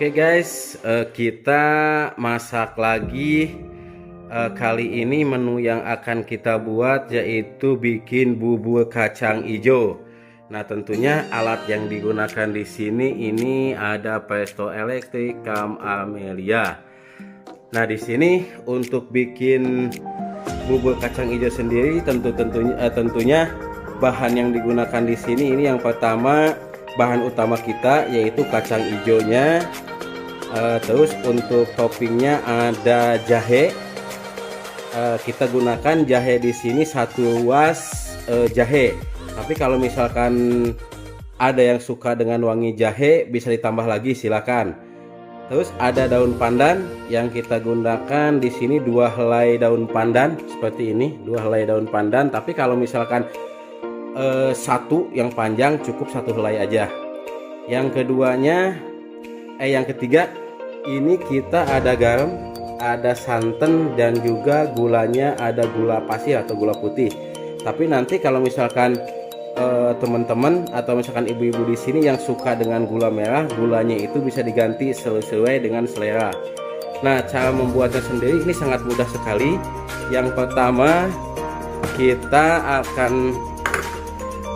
Oke guys, kita masak lagi. Kali ini menu yang akan kita buat yaitu bikin bubur kacang hijau. Nah, tentunya alat yang digunakan di sini ini ada presto elektrik Cam Amelia. Nah, di sini untuk bikin bubur kacang hijau sendiri tentunya bahan yang digunakan di sini ini yang pertama, bahan utama kita yaitu kacang hijaunya. Terus untuk toppingnya ada jahe. Kita gunakan jahe di sini 1 was jahe. Tapi kalau misalkan ada yang suka dengan wangi jahe bisa ditambah lagi, silakan. Terus ada daun pandan yang kita gunakan di sini 2 helai daun pandan seperti ini, 2 helai daun pandan. Tapi kalau misalkan satu yang panjang cukup 1 helai aja. Yang ketiga ini kita ada garam, ada santan, dan juga gulanya ada gula pasir atau gula putih. Tapi nanti kalau misalkan teman-teman atau misalkan ibu-ibu di sini yang suka dengan gula merah, gulanya itu bisa diganti sesuai dengan selera. Nah, cara membuatnya sendiri ini sangat mudah sekali. Yang pertama kita akan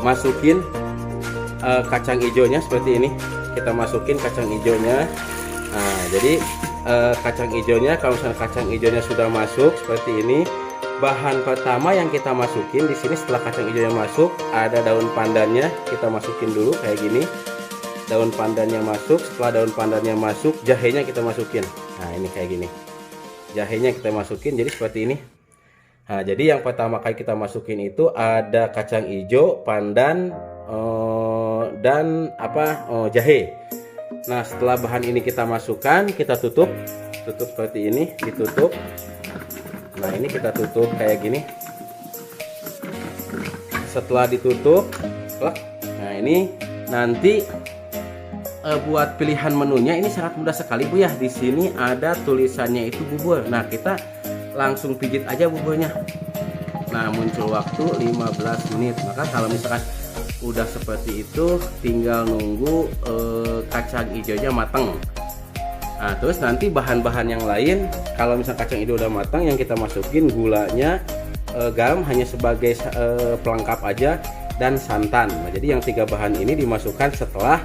masukin kacang hijaunya seperti ini. Kita masukin kacang hijaunya. Nah, jadi kacang hijaunya, kalau misalnya kacang hijaunya sudah masuk seperti ini, bahan pertama yang kita masukin di sini setelah kacang hijaunya masuk ada daun pandannya. Kita masukin dulu kayak gini. Daun pandannya masuk. Setelah daun pandannya masuk, jahenya kita masukin. Nah, ini kayak gini. Jahenya kita masukin jadi seperti ini. Nah, jadi yang pertama kali kita masukin itu ada kacang hijau, pandan, dan jahe. Nah, setelah bahan ini kita masukkan, kita tutup seperti ini, ditutup. Nah, ini kita tutup kayak gini. Setelah ditutup, nah ini nanti buat pilihan menunya ini sangat mudah sekali Bu ya. Di sini ada tulisannya itu bubur. Nah, kita langsung pijit aja buburnya. Nah, muncul waktu 15 menit. Maka kalau misalkan udah seperti itu, tinggal nunggu kacang hijaunya matang. Nah, terus nanti bahan-bahan yang lain, kalau misalkan kacang hijau udah matang, yang kita masukin gulanya, garam hanya sebagai pelengkap aja, dan santan. Nah, jadi yang 3 bahan ini dimasukkan setelah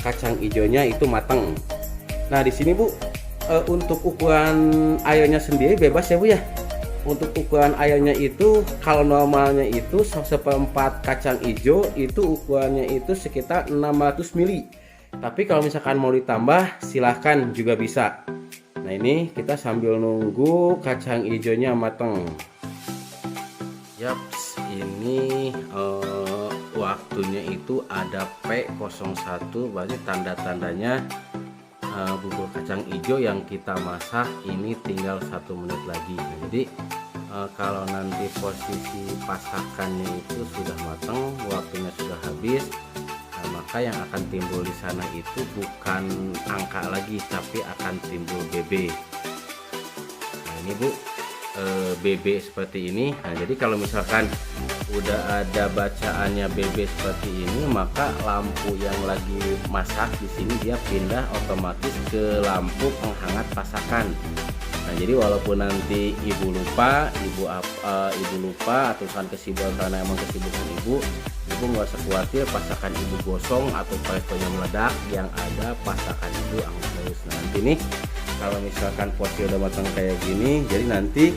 kacang hijaunya itu matang. Nah, di sini Bu, untuk ukuran airnya sendiri bebas ya Bu ya. Untuk ukuran airnya itu kalau normalnya itu 1/4 kacang hijau itu ukurannya itu sekitar 600 ml. Tapi kalau misalkan mau ditambah silahkan juga bisa. Nah, ini kita sambil nunggu kacang hijaunya matang. Yaps, ini waktunya itu ada P01, berarti tanda-tandanya bubur kacang hijau yang kita masak ini tinggal 1 menit lagi. Nah, jadi kalau nanti posisi pasakannya itu sudah matang, waktunya sudah habis, nah, maka yang akan timbul di sana itu bukan angka lagi, tapi akan timbul BB. Nah, ini Bu, BB seperti ini. Nah, jadi kalau misalkan udah ada bacaannya BB seperti ini, maka lampu yang lagi masak di sini dia pindah otomatis ke lampu penghangat pasakan. Nah, jadi walaupun nanti ibu lupa atau kan kesibukan karena emang kesibukan ibu nggak usah khawatir pasakan ibu gosong atau prestonya meledak, yang ada pasakan ibu anget terus. Nah, nanti nih kalau misalkan porsi udah matang kayak gini, jadi nanti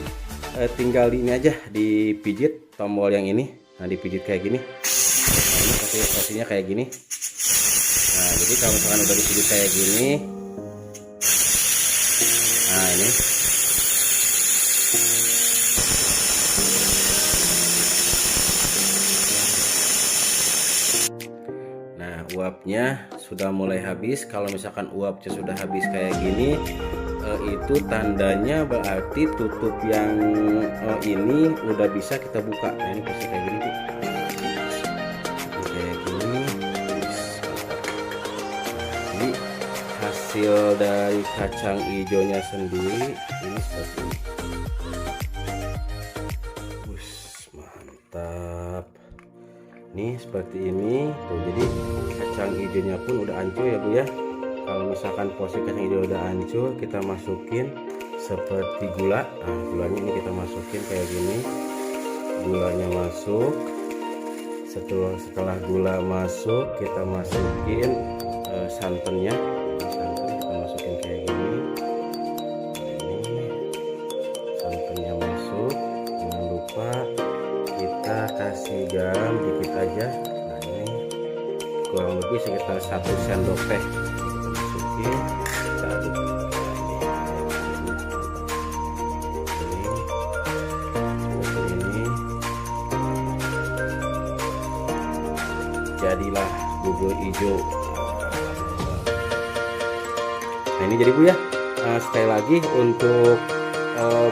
tinggal ini aja dipijit tombol yang ini. Nah, dipijit kayak gini. Nah, ini posisinya kayak gini. Nah, jadi kalau misalkan udah dipijit kayak gini, nah ini uapnya sudah mulai habis. Kalau misalkan uapnya sudah habis kayak gini, itu tandanya berarti tutup yang ini udah bisa kita buka. Nah, ini posisi kayak gini Bu. Kayak gini. Jadi hasil dari kacang hijaunya sendiri ini seperti ini. Mantap. Nih seperti ini tuh, jadi kacang hijaunya pun udah hancur ya Bu ya. Kalau misalkan porsi kacang hijau udah hancur, kita masukin seperti gula. Nah, gulanya ini kita masukin kayak gini. Gulanya masuk. Setelah gula masuk, kita masukin santannya. Santan kita masukin kayak gini. Ini santannya masuk. Jangan lupa kita kasih garam dikit aja. Nah, ini kurang lebih sekitar 1 sendok teh. Kita masukin, kita aduk. Jadilah bubur hijau. Nah, ini jadi Bu ya. Sekali lagi untuk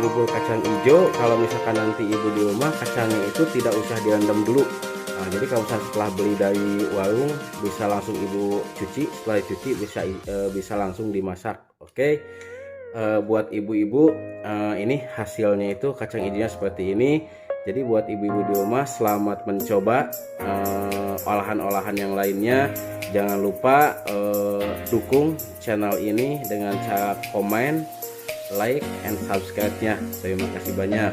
bubur kacang hijau, kalau misalkan nanti Ibu di rumah, kacangnya itu tidak usah direndam dulu. Nah, jadi kalau misalkan setelah beli dari warung, bisa langsung Ibu cuci. Setelah dicuci bisa langsung dimasak. Oke. Buat ibu-ibu, ini hasilnya itu kacang hijaunya seperti ini. Jadi buat ibu-ibu di rumah, selamat mencoba olahan-olahan yang lainnya. Jangan lupa dukung channel ini dengan cara komen, like, and subscribe-nya. Terima kasih banyak.